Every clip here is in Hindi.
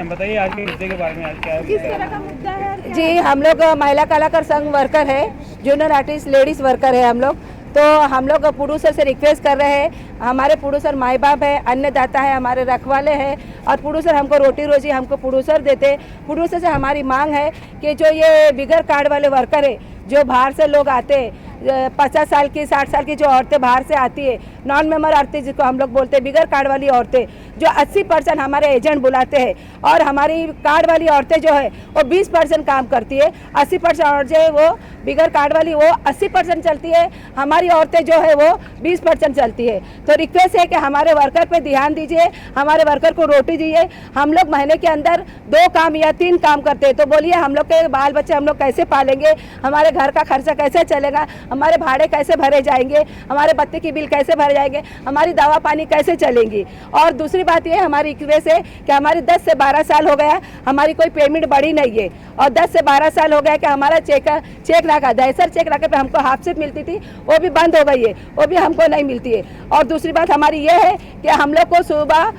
हैं, बताइए आज के मुद्दे के बारे में। आज क्या किस तरह का मुद्दा है? जी, हम लोग महिला कलाकार संघ वर्कर है, जूनियर आर्टिस्ट लेडीज वर्कर है हम लोग। तो हम लोग प्रोड्यूसर से रिक्वेस्ट कर रहे हैं, हमारे प्रोड्यूसर माई बाप है, अन्नदाता है, हमारे रखवाले हैं, और प्रोड्यूसर हमको रोटी रोजी हमको प्रोड्यूसर देते। प्रोड्यूसर से हमारी मांग है कि जो ये बिगर कार्ड वाले वर्कर है, जो बाहर से लोग आते हैं, 50 साल की 60 साल की जो औरतें बाहर से आती है, नॉन मेंबर औरतें जिसको हम लोग बोलते हैं, बिगर कार्ड वाली औरतें, जो 80% हमारे एजेंट बुलाते हैं, और हमारी कार्ड वाली औरतें जो है वो 20% काम करती है। 80% औरतें वो बिगर कार्ड वाली वो 80% चलती है, हमारी औरतें जो है वो 20% चलती है। तो रिक्वेस्ट है कि हमारे वर्कर पे ध्यान दीजिए, हमारे वर्कर को रोटी दीजिए। हम लोग महीने के अंदर 2 काम या 3 काम करते हैं, तो बोलिए हम लोग के बाल बच्चे हम लोग कैसे पालेंगे, हमारे घर का खर्चा कैसे चलेगा, हमारे भाड़े कैसे भरे जाएंगे, हमारे बत्ती की बिल कैसे भरे जाएंगे, हमारी दवा पानी कैसे चलेंगी। और दूसरी बात ये हमारी रिक्वेस्ट है कि हमारी 10 से 12 साल हो गया, हमारी कोई पेमेंट बढ़ी नहीं है, और 10 से 12 साल हो गया कि हमारा चेक नाका दहसर चेक नाके पे हमको हाफ सिप मिलती थी, वो भी बंद हो गई है, वो भी हमको नहीं मिलती है। और दूसरी बात हमारी ये है कि हम लोग को सुबह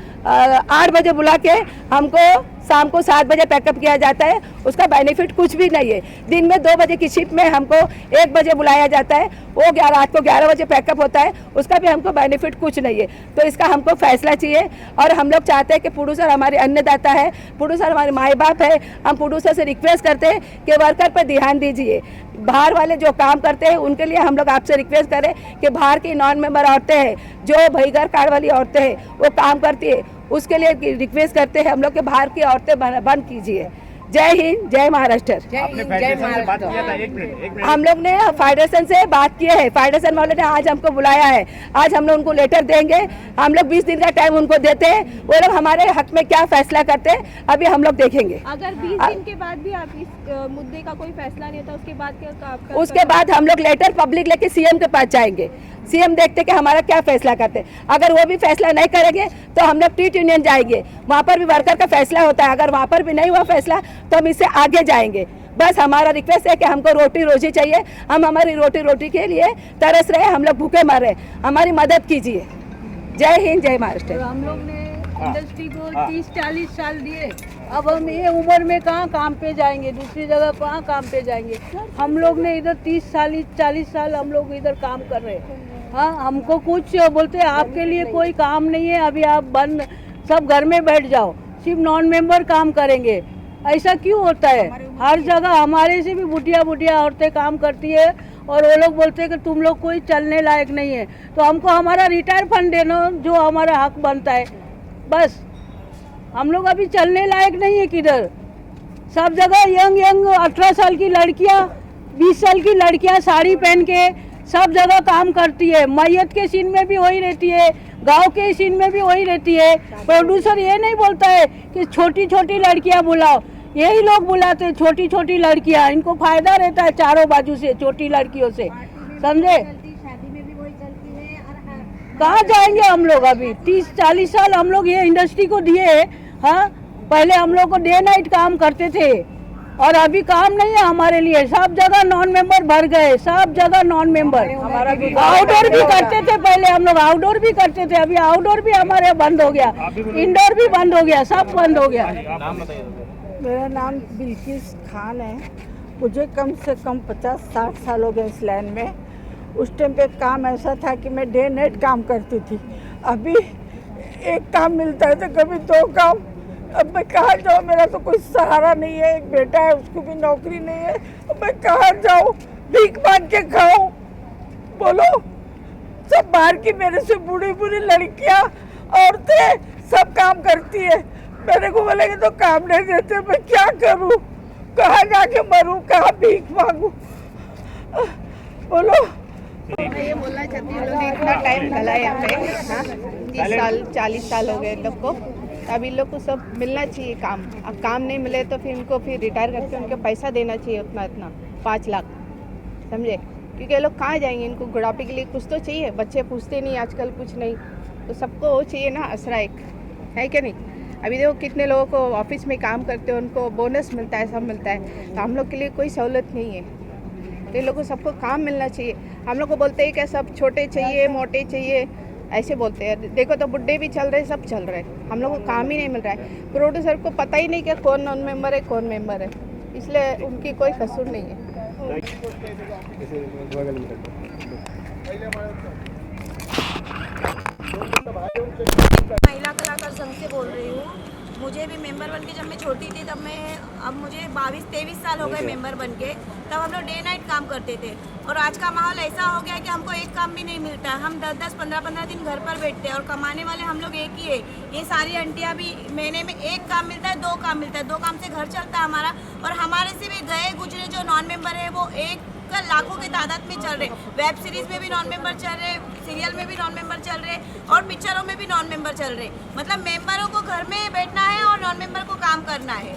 8 बजे बुला के हमको शाम को 7 बजे पैकअप किया जाता है, उसका बेनिफिट कुछ भी नहीं है। दिन में 2 बजे की शिफ्ट में हमको 1 बजे बुलाया जाता है, वो रात को 11 बजे पैकअप होता है, उसका भी हमको बेनिफिट कुछ नहीं है। तो इसका हमको फैसला चाहिए, और हम लोग चाहते हैं कि प्रोड्यूसर हमारे अन्नदाता है, प्रोड्यूसर हमारे माई बाप है। हम प्रोड्यूसर से रिक्वेस्ट करते हैं कि वर्कर पर ध्यान दीजिए। बाहर वाले जो काम करते हैं उनके लिए हम लोग आपसे रिक्वेस्ट करें कि बाहर की नॉन मेंबर औरतें हैं, जो भईगर कार्ड वाली औरतें हैं, वो काम करती है, उसके लिए रिक्वेस्ट करते हैं हम लोग के बाहर की औरतें बंद कीजिए। जय हिंद, जय महाराष्ट्र। आपने फेडरेशन से बात किया था? एक मिनट। हम लोग ने फेडरेशन से बात की है, फेडरेशन वाले ने आज हमको बुलाया है, आज हम लोग उनको लेटर देंगे। हम लोग 20 दिन का टाइम उनको देते हैं, वो लोग हमारे हक में क्या फैसला करते हैं अभी हम लोग देखेंगे। अगर 20 दिन के बाद भी आप इस मुद्दे का कोई फैसला नहीं होता, उसके बाद क्या? उसके बाद हम लोग लेटर पब्लिक लेके सीएम के पास जाएंगे, सीएम देखते कि हमारा क्या फैसला करते हैं। अगर वो भी फैसला नहीं करेंगे तो हम लोग ट्रेड यूनियन जाएंगे, वहाँ पर भी वर्कर का फैसला होता है। अगर वहाँ पर भी नहीं हुआ फैसला तो हम इससे आगे जाएंगे। बस हमारा रिक्वेस्ट है कि हमको रोटी रोजी चाहिए, हम हमारी रोटी के लिए तरस रहे, हम लोग भूखे मर रहे, हमारी मदद कीजिए। जय हिंद, जय महाराष्ट्र। हम लोग ने इंडस्ट्री को 30-40 साल दिए, अब हम ये उम्र में कहाँ काम पे जाएंगे, दूसरी जगह कहाँ काम पे जाएंगे। हम लोग ने इधर 30-40 साल हम लोग इधर काम कर रहे हैं। हाँ, हमको कुछ बोलते हैं आपके लिए कोई काम नहीं है, अभी आप बंद सब घर में बैठ जाओ, सिर्फ नॉन मेंबर काम करेंगे। ऐसा क्यों होता है? हर जगह हमारे से भी बुढ़िया औरतें काम करती है, और वो लोग बोलते हैं कि तुम लोग कोई चलने लायक नहीं है। तो हमको हमारा रिटायर फंड देना, जो हमारा हक बनता है। बस हम लोग अभी चलने लायक नहीं है किधर। सब जगह यंग 18 साल की लड़कियां, 20 साल की लड़कियां साड़ी पहन के सब जगह काम करती है। मैयत के सीन में भी वही रहती है, गांव के सीन में भी वही रहती है। प्रोड्यूसर ये नहीं बोलता है कि छोटी छोटी लड़कियां बुलाओ, यही लोग बुलाते हैं छोटी छोटी लड़कियां। इनको फायदा रहता है चारों बाजू से छोटी लड़कियों से, समझे? कहाँ जाएंगे हम लोग? अभी 30-40 साल हम लोग ये इंडस्ट्री को दिए हैं। हाँ, पहले हम लोग को डे नाइट काम करते थे, और अभी काम नहीं है हमारे लिए। सब जगह नॉन मेंबर भर गए, सब जगह नॉन मेंबर। आउटडोर भी करते थे पहले, हम लोग आउटडोर भी करते थे, अभी आउटडोर भी हमारे बंद हो गया, इंडोर भी बंद हो गया, सब बंद हो गया। मेरा नाम बिल्किस खान है। मुझे कम से कम 50-60 साल हो गए इस लाइन में। उस टाइम पे काम ऐसा था कि मैं डे नाइट काम करती थी। अभी एक काम मिलता है तो कभी 2 काम। अब मैं कहाँ जाऊँ? मेरा तो कोई सहारा नहीं है, एक बेटा है उसको भी नौकरी नहीं है। अब मैं कहाँ जाऊँ? भीख मांग के खाऊं? बोलो। सब बाहर की मेरे से बूढ़ी लड़कियाँ, औरतें सब काम करती है। मेरे को बोलेंगे तो काम नहीं देते, मैं क्या करूँ? कहाँ जाके मरूँ, कहाँ भीख मांगू? बोलो। मैं ये बोलना चाहती हूँ, लोग इतना टाइम डला है यहाँ पे, हाँ, 30 साल 40 साल हो गए लोग को। अब इन लोग को सब मिलना चाहिए काम। अब काम नहीं मिले तो फिर इनको फिर रिटायर करके उनको पैसा देना चाहिए उतना 5 लाख, समझे? क्योंकि ये लोग कहाँ जाएंगे? इनको बुढ़ापे के लिए कुछ तो चाहिए। बच्चे पूछते नहीं आजकल कुछ नहीं, तो सबको वो चाहिए ना आसरा एक, है कि नहीं? अभी देखो कितने लोगों को ऑफिस में काम करते हैं, उनको बोनस मिलता है, सब मिलता है, तो हम लोग के लिए कोई सहूलत नहीं है। तो इन लोगों को सबको काम मिलना चाहिए। हम लोग को बोलते हैं कि सब छोटे चाहिए, मोटे चाहिए, ऐसे बोलते हैं। देखो तो बुड्ढे भी चल रहे, सब चल रहे, हम लोग को काम ही नहीं मिल रहा है। प्रोड्यूसर को पता ही नहीं कि कौन नॉन मेंबर है कौन मेंबर है, इसलिए उनकी कोई कसूर नहीं है। महिला कलाकार संघ से बोल रही हूँ। मुझे भी मेंबर बन के जब मैं छोटी थी तब अब मुझे 22-23 साल हो गए मेंबर बन के। तब हम लोग डे नाइट काम करते थे और आज का माहौल ऐसा हो गया है कि हमको एक काम भी नहीं मिलता। हम 10-10, 15-15 दिन घर पर बैठते हैं और कमाने वाले हम लोग एक ही है। ये सारी आंटियाँ भी महीने में एक काम मिलता है, 2 काम मिलता है, 2 काम से घर चलता है हमारा। और हमारे से भी गए गुजरे जो नॉन मेंबर है वो एक लाखों की तादाद में चल रहे। वेब सीरीज में भी नॉन मेंबर चल रहे, सीरियल में भी नॉन मेंबर चल रहे और पिक्चरों में भी नॉन मेंबर चल रहे। मतलब मेंबरों को घर में बैठना है और नॉन मेंबर को काम करना है।